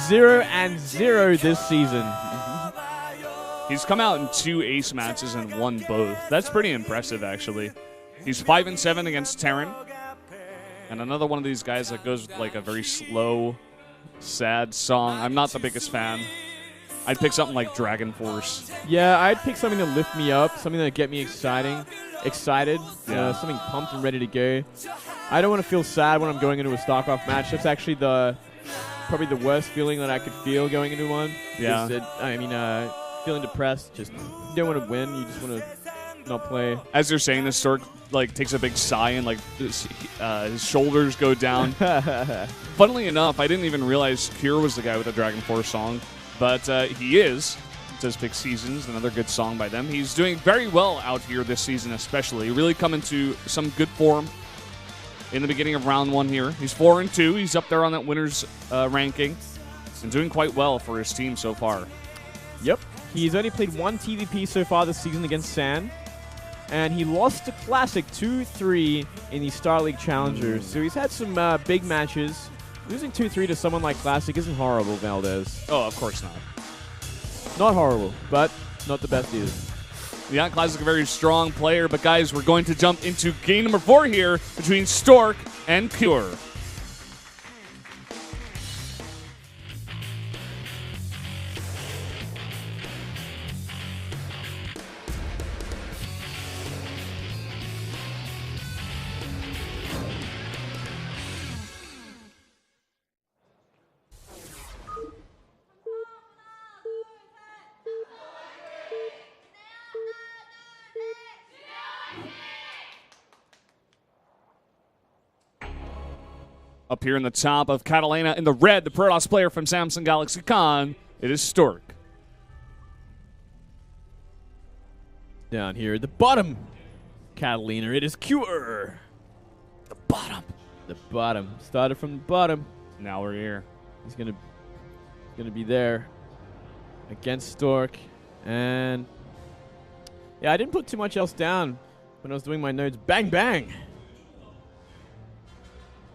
0-0 this season. He's come out in 2 ace matches and won both. That's pretty impressive, actually. He's 5-7 against Terran. And another one of these guys that goes with like a very slow, sad song. I'm not the biggest fan. I'd pick something like Dragon Force. Yeah, I'd pick something to lift me up, something that get me excited, something pumped and ready to go. I don't want to feel sad when I'm going into a StarCraft match. That's actually probably the worst feeling that I could feel going into one. Yeah. Feeling depressed, just you don't want to win, you just want to not play. As you're saying this, Stork like takes a big sigh and like his shoulders go down. Funnily enough, I didn't even realize Cure was the guy with the Dragon Force song, but he is. It says Pick Seasons, another good song by them. He's doing very well out here this season, especially. Really coming to some good form in the beginning of round 1 here. He's 4-2. He's up there on that winner's ranking and doing quite well for his team so far. Yep. He's only played 1 TVP so far this season against San, and he lost to Classic 2-3 in the Star League Challengers. So he's had some big matches. Losing 2-3 to someone like Classic isn't horrible, Valdez. Oh, of course not. Not horrible, but not the best either. Yeah, Classic a very strong player, but guys, we're going to jump into game number 4 here between Stork and Cure. Up here in the top of Catallena in the red, the Protoss player from Samsung Galaxy Con, it is Stork. Down here at the bottom, Catallena, it is Cure. The bottom. The bottom. Started from the bottom. Now we're here. He's gonna be there against Stork. And yeah, I didn't put too much else down when I was doing my notes. Bang, bang.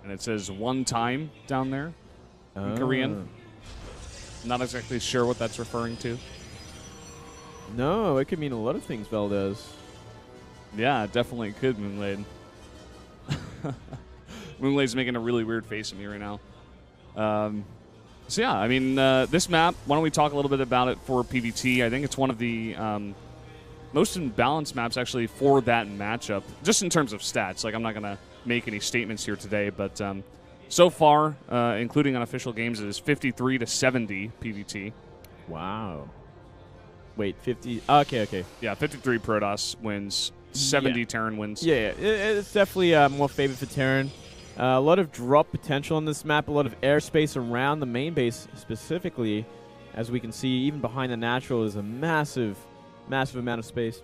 And it says 1 time down there in Korean. Not exactly sure what that's referring to. No, it could mean a lot of things, Valdez. Yeah, it definitely could, Moonblade. Moonblade's making a really weird face at me right now. So yeah, I mean, this map, why don't we talk a little bit about it for PvT? I think it's one of the most imbalanced maps, actually, for that matchup, just in terms of stats. Like, I'm not going to make any statements here today, but so far, including unofficial games, it is 53-70 PvT. Wow. Wait, 50? Okay. Yeah, 53 Protoss wins, 70 Terran wins. Yeah, it's definitely more favored for Terran. A lot of drop potential on this map, a lot of airspace around the main base specifically. As we can see, even behind the natural is a massive amount of space.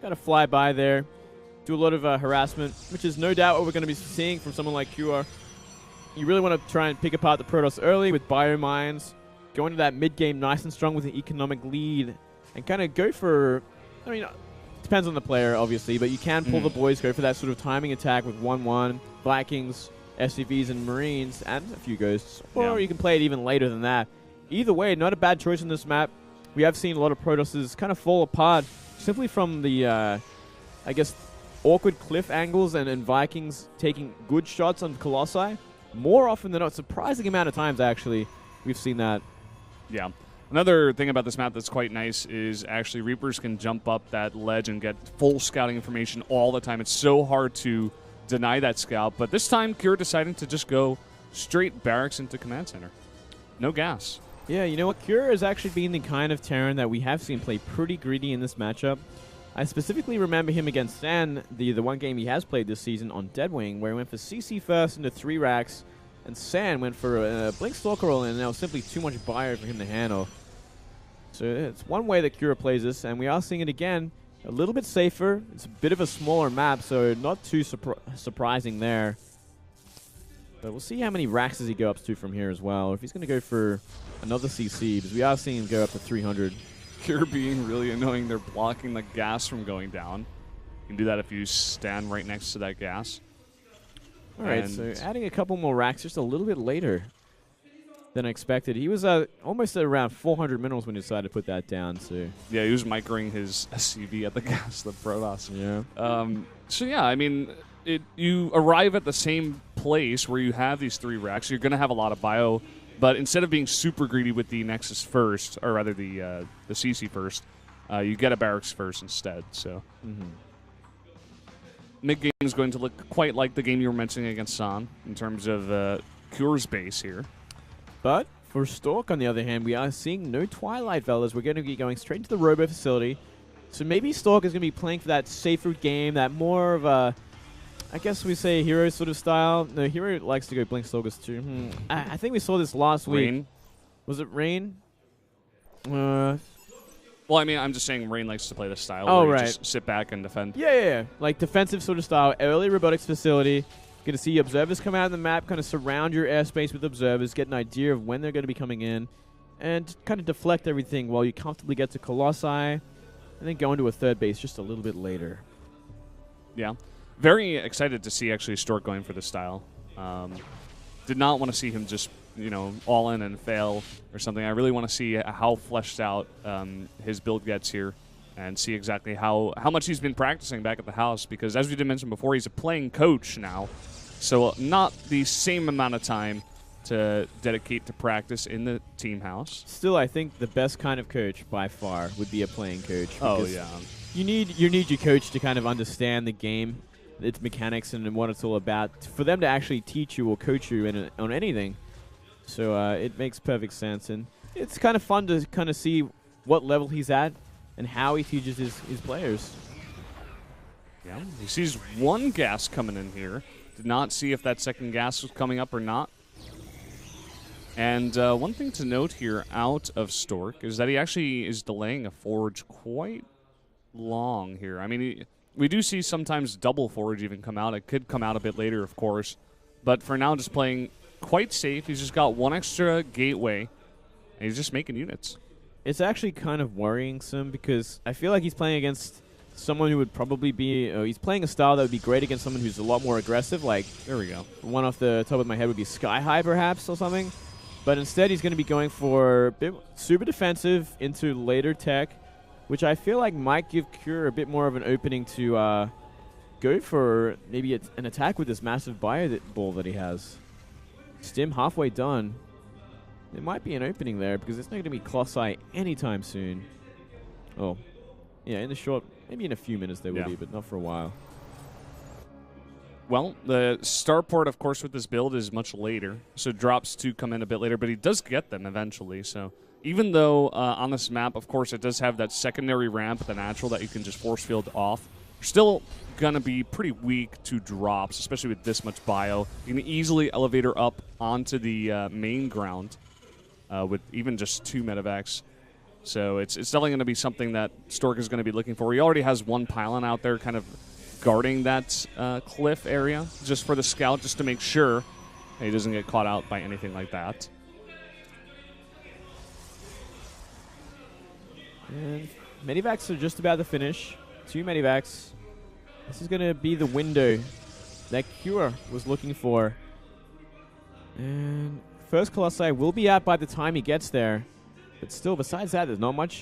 Got to fly by there. Do a lot of harassment, which is no doubt what we're going to be seeing from someone like QR. You really want to try and pick apart the Protoss early with biomines, go into that mid-game nice and strong with an economic lead, and kind of go for, I mean, it depends on the player, obviously, but you can pull the boys, go for that sort of timing attack with 1-1, Vikings, SCVs, and Marines, and a few Ghosts. Or you can play it even later than that. Either way, not a bad choice in this map. We have seen a lot of Protosses kind of fall apart simply from the, I guess, awkward cliff angles and Vikings taking good shots on Colossi. More often than not, surprising amount of times, actually, we've seen that. Yeah. Another thing about this map that's quite nice is actually Reapers can jump up that ledge and get full scouting information all the time. It's so hard to deny that scout, but this time Cure decided to just go straight barracks into command center. No gas. Yeah, you know what? Cure has actually been the kind of Terran that we have seen play pretty greedy in this matchup. I specifically remember him against San, the one game he has played this season on Deadwing, where he went for CC first into 3 racks, and San went for a Blink Stalker roll, and that was simply too much bio for him to handle. So it's one way that Cure plays this, and we are seeing it again. A little bit safer. It's a bit of a smaller map, so not too surprising there. But we'll see how many racks does he go up to from here as well, or if he's going to go for another CC, because we are seeing him go up to 300. Cure being really annoying. They're blocking the gas from going down. You can do that if you stand right next to that gas. All right, so adding a couple more racks just a little bit later. than I expected. He was almost at around 400 minerals when he decided to put that down. So yeah, he was microing his SCV at the gas, the Protoss. yeah. So yeah, I mean, you arrive at the same place where you have these 3 racks. You're going to have a lot of bio, but instead of being super greedy with the Nexus first, or rather the CC first, you get a barracks first instead. So mid game is going to look quite like the game you were mentioning against San in terms of Cure's base here. But for Stork, on the other hand, we are seeing no Twilight Velas. We're going to be going straight to the Robo facility. So maybe Stork is going to be playing for that safer game, that more of a, I guess we say, Hero sort of style. No, Hero likes to go Blink Stalkers too. I think we saw this last week. Rain. Was it Rain? Well, I mean, I'm just saying Rain likes to play this style Oh, where you right. just sit back and defend. Yeah. Like defensive sort of style, early robotics facility. Going to see observers come out of the map, kind of surround your airspace with observers, get an idea of when they're going to be coming in, and kind of deflect everything while you comfortably get to Colossi, and then go into a third base just a little bit later. Yeah. Very excited to see actually Stork going for this style. Did not want to see him just, all in and fail or something. I really want to see how fleshed out his build gets here and see exactly how much he's been practicing back at the house, because as we did mention before, he's a playing coach now. So not the same amount of time to dedicate to practice in the team house. Still, I think the best kind of coach by far would be a playing coach. Oh, yeah. You need your coach to kind of understand the game, its mechanics, and what it's all about, for them to actually teach you or coach you on anything. So it makes perfect sense, and it's kind of fun to kind of see what level he's at and how he teaches his players. Yeah, he sees one gas coming in here. Did not see if that second gas was coming up or not. And one thing to note here out of Stork is that he actually is delaying a forge quite long here. I mean, we do see sometimes double forge even come out. It could come out a bit later, of course. But for now, just playing quite safe. He's just got one extra gateway, and he's just making units. It's actually kind of worrying some, because I feel like he's playing against someone who would probably be... he's playing a style that would be great against someone who's a lot more aggressive. Like, there we go. One off the top of my head would be Sky High, perhaps, or something. But instead, he's going to be going for a bit super defensive into later tech, which I feel like might give Cure a bit more of an opening to go for maybe an attack with this massive bio ball that he has. Stim halfway done. There might be an opening there, because it's not going to be Colossi anytime soon. Oh, yeah, in the short, maybe in a few minutes there will be, but not for a while. Well, the starport, of course, with this build is much later, so drops do come in a bit later, but he does get them eventually. So even though on this map, of course, it does have that secondary ramp at the natural that you can just force field off, you're still going to be pretty weak to drops, especially with this much bio. You can easily elevator up onto the main ground with even just 2 medevacs. So it's definitely going to be something that Stork is going to be looking for. He already has one pylon out there kind of guarding that cliff area just for the scout, just to make sure he doesn't get caught out by anything like that. And medivacs are just about to finish. 2 medivacs. This is going to be the window that Cure was looking for. And first Colossi will be out by the time he gets there. But still, besides that, there's not much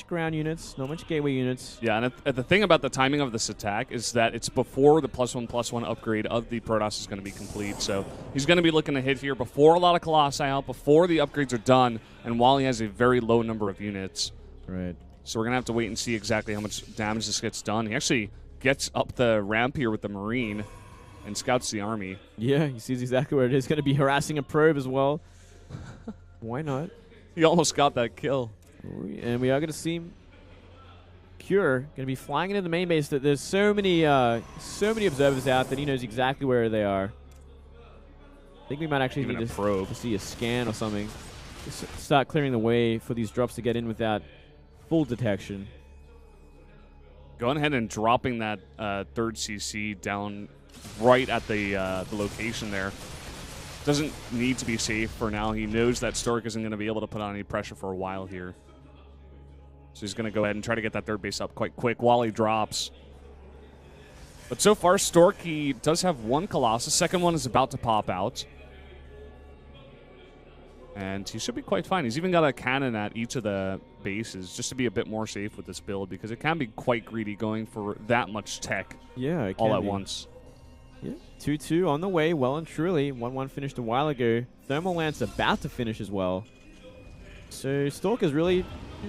ground units, not much gateway units. Yeah, and the thing about the timing of this attack is that it's before the +1/+1 upgrade of the Protoss is going to be complete. So he's going to be looking to hit here before a lot of Colossi out, before the upgrades are done, and while he has a very low number of units. Right. So we're going to have to wait and see exactly how much damage this gets done. He actually gets up the ramp here with the Marine and scouts the army. Yeah, he sees exactly where it is. Going to be harassing a probe as well. Why not? He almost got that kill. And we are going to see Cure going to be flying into the main base. That there's so many observers out that he knows exactly where they are. I think we might actually Even need a probe to see a scan or something. Just start clearing the way for these drops to get in without full detection. Going ahead and dropping that third CC down right at the location there. Doesn't need to be safe for now. He knows that Stork isn't going to be able to put on any pressure for a while here. So he's going to go ahead and try to get that third base up quite quick while he drops. But so far, Stork, he does have one Colossus. Second one is about to pop out. And he should be quite fine. He's even got a cannon at each of the bases just to be a bit more safe with this build because it can be quite greedy going for that much tech all at once. Yeah, 2-2 on the way, well and truly. 1-1 finished a while ago. Thermal Lance about to finish as well. So Stork is really,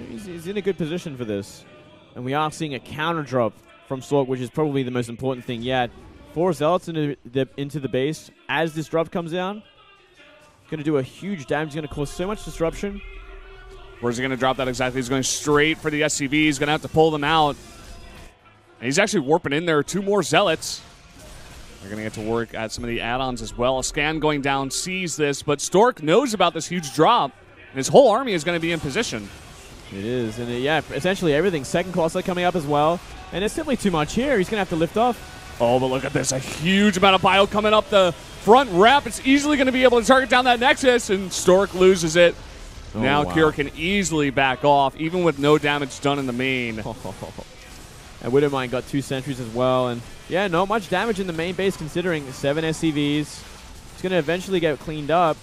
he's in a good position for this. And we are seeing a counter drop from Stork, which is probably the most important thing yet. 4 Zealots into the base as this drop comes down. Going to do a huge damage. He's going to cause so much disruption. Where's he going to drop that exactly? He's going straight for the SCV. He's going to have to pull them out. And he's actually warping in there. 2 more Zealots. They're going to get to work at some of the add-ons as well. A scan going down sees this, but Stork knows about this huge drop, and his whole army is going to be in position. It is, and yeah, essentially everything. Second Colossi coming up as well, and it's simply too much here. He's going to have to lift off. Oh, but look at this. A huge amount of bio coming up the front rep. It's easily going to be able to target down that Nexus, and Stork loses it. Oh, now wow. Kira can easily back off, even with no damage done in the main. And Widowmine got 2 sentries as well, and yeah, not much damage in the main base considering 7 SCVs. It's going to eventually get cleaned up.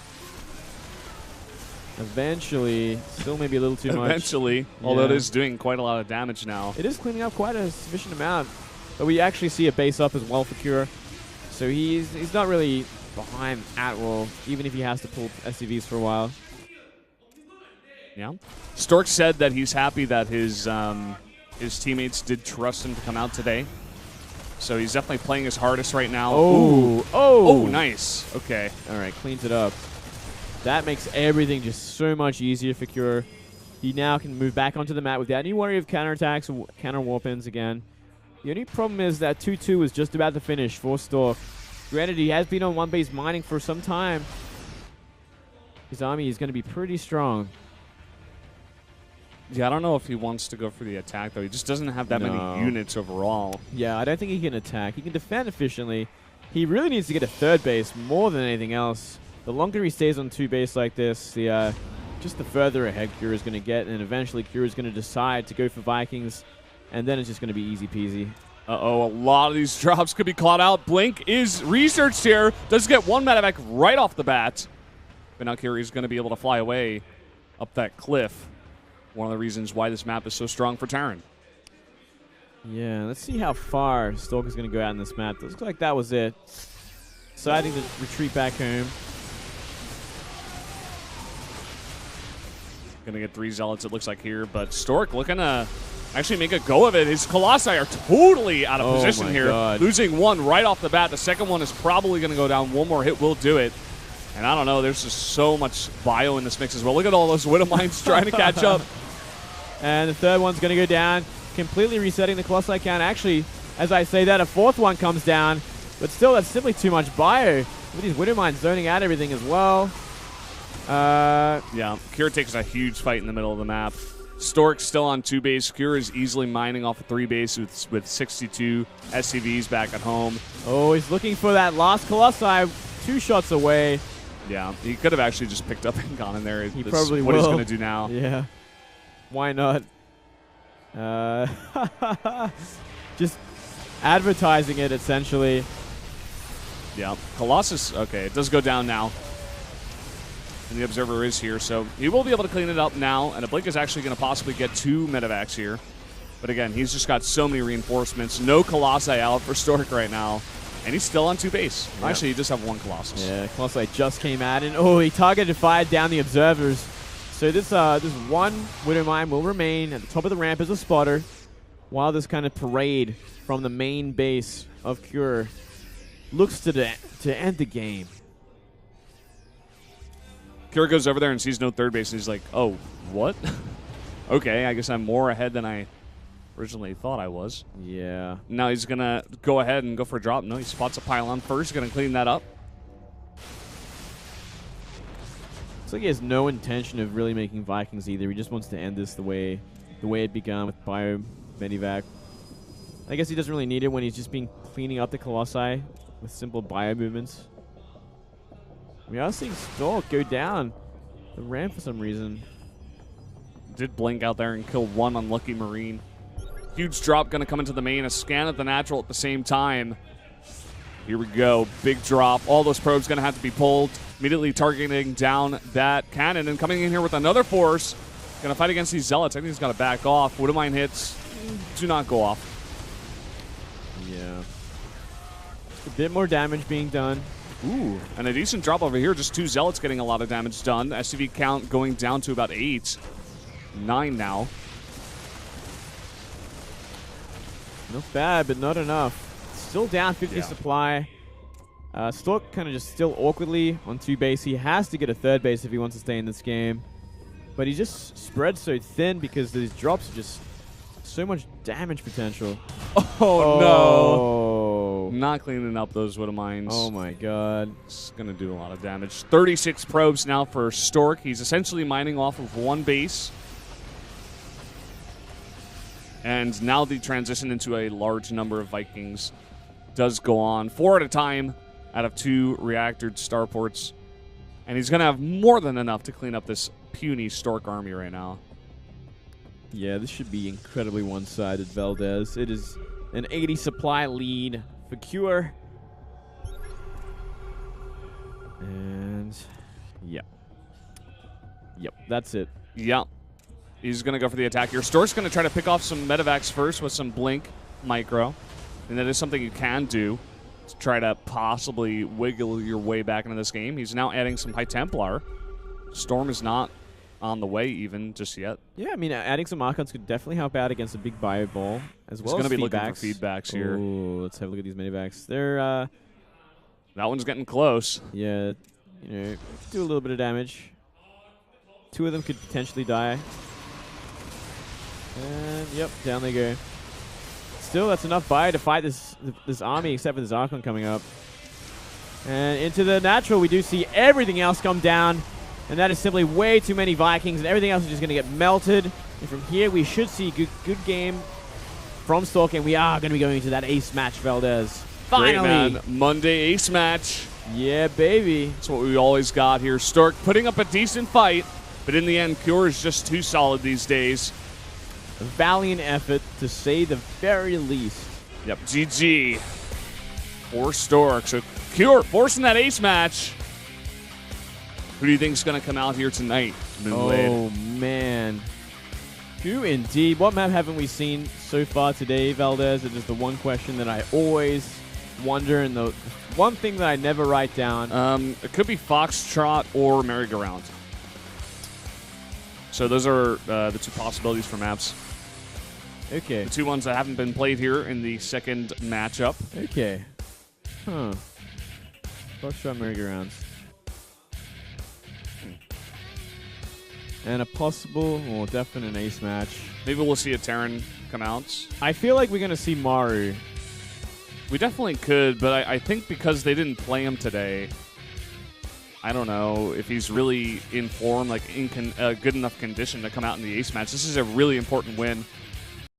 Eventually, still maybe a little too much. Eventually, although it is doing quite a lot of damage now. It is cleaning up quite a sufficient amount. But we actually see a base up as well for Kira. So he's not really behind at all, even if he has to pull SCVs for a while. Yeah. Stork said that he's happy that his teammates did trust him to come out today. So he's definitely playing his hardest right now. Oh, nice. Okay. All right, cleans it up. That makes everything just so much easier for Kira. He now can move back onto the map without any worry of counterattacks or counter warp-ins again. The only problem is that 2-2 is just about to finish for Stork. Granted, he has been on 1 base mining for some time. His army is going to be pretty strong. Yeah, I don't know if he wants to go for the attack, though. He just doesn't have that many units overall. Yeah, I don't think he can attack. He can defend efficiently. He really needs to get a 3rd base more than anything else. The longer he stays on 2 base like this, just the further ahead Kira is going to get, and eventually Kira is going to decide to go for Vikings, and then it's just going to be easy peasy. Uh-oh, a lot of these drops could be caught out. Blink is researched here. Does get 1 medevac right off the bat. But now Kira is going to be able to fly away up that cliff. One of the reasons why this map is so strong for Terran. Yeah, let's see how far Stork is going to go out in this map. It looks like that was it. Deciding to retreat back home. Going to get 3 Zealots, it looks like here. But Stork looking to actually make a go of it. His Colossi are totally out of position here. God. Losing 1 right off the bat. The second one is probably going to go down. 1 more hit will do it. And I don't know, there's just so much bio in this mix as well. Look at all those Widow Mines trying to catch up. And the 3rd one's going to go down, completely resetting the Colossi count. Actually, as I say that, a 4th one comes down. But still, that's simply too much bio. With these Widow Mines zoning out everything as well. Yeah, Kira takes a huge fight in the middle of the map. Stork's still on 2 base. Kira is easily mining off of 3 base with 62 SCVs back at home. Oh, he's looking for that last Colossi 2 shots away. Yeah, he could have actually just picked up and gone in there. He probably what will. he's going to do now. Yeah. Why not? Just advertising it, essentially. Yeah. Colossus, okay, it does go down now. And the Observer is here, so he will be able to clean it up now. And a Blink is actually going to possibly get 2 medevacs here. But again, he's just got so many reinforcements. No Colossi out for Stork right now. And he's still on 2 base. Yeah. Actually, he does have 1 Colossus. Yeah, Colossi just came out, and oh, he targeted, fired down the Observers. So this 1 Widow Mine will remain at the top of the ramp as a spotter, while this kind of parade from the main base of Kira looks to end the game. Kira goes over there and sees no 3rd base, and he's like, oh, what? Okay, I guess I'm more ahead than I originally thought I was. Yeah. Now he's going to go ahead and go for a drop. No, he spots a pylon first. Going to clean that up. Looks like he has no intention of really making Vikings either. He just wants to end this the way it began with Bio Medivac. I guess he doesn't really need it when he's just been cleaning up the Colossi with simple bio movements. We are seeing Stork go down the ramp for some reason. Did blink out there and kill 1 unlucky Marine. Huge drop going to come into the main. A scan at the natural at the same time. Here we go. Big drop. All those probes going to have to be pulled. Immediately targeting down that cannon and coming in here with another force. Going to fight against these zealots. I think he's got to back off. Wood Mine hits do not go off. Yeah. A bit more damage being done. Ooh, and a decent drop over here. Just 2 zealots getting a lot of damage done. SCV count going down to about 8. 9 now. Not bad, but not enough. Still down 50 supply. Stork kind of just still awkwardly on 2 base. He has to get a 3rd base if he wants to stay in this game. But he just spread so thin because these drops are just so much damage potential. Oh, no. Not cleaning up those Widow Mines. Oh, my God. It's going to do a lot of damage. 36 probes now for Stork. He's essentially mining off of 1 base. And now the transition into a large number of Vikings does go on. 4 at a time out of 2 reactored starports. And he's going to have more than enough to clean up this puny Stork army right now. Yeah, this should be incredibly one-sided, Valdez. It is an 80 supply lead for Cure. And, yep. Yep, that's it. Yep. He's going to go for the attack here. Stork's going to try to pick off some medevacs first with some Blink Micro. And that is something you can do to try to possibly wiggle your way back into this game. He's now adding some High Templar. Storm is not on the way even just yet. Yeah, I mean, adding some Archons could definitely help out against a big bio ball, as well as He's going to be feedbacks. looking for feedbacks here. Ooh, let's have a look at these medevacs. They're, that one's getting close. yeah, you know, do a little bit of damage. 2 of them could potentially die. And, yep, down they go. Still, that's enough bio to fight this army, except for this Archon coming up. And into the natural, we do see everything else come down. And that is simply way too many Vikings, and everything else is just going to get melted. And from here, we should see a good game from Stork, and we are going to be going into that ace match, Valdez. Finally! Great, man. Monday ace match. Yeah, baby. That's what we always got here. Stork putting up a decent fight, but in the end, Cure is just too solid these days. A valiant effort, to say the very least. Yep, GG for Stork. So Cure forcing that ace match. Who do you think is going to come out here tonight, Moonblade? Oh, man. Who indeed? What map haven't we seen so far today, Valdez? It is the one question that I always wonder, and the one thing that I never write down. It could be Foxtrot or Merry-Go-Round. So those are the 2 possibilities for maps. Okay. The 2 ones that haven't been played here in the second matchup. Okay. Huh. Foxtrot merry-go-rounds. And a possible, or definite ace match. Maybe we'll see a Terran come out. I feel like we're going to see Maru. We definitely could, but I think because they didn't play him today, I don't know if he's really in form, like in good enough condition to come out in the ace match. This is a really important win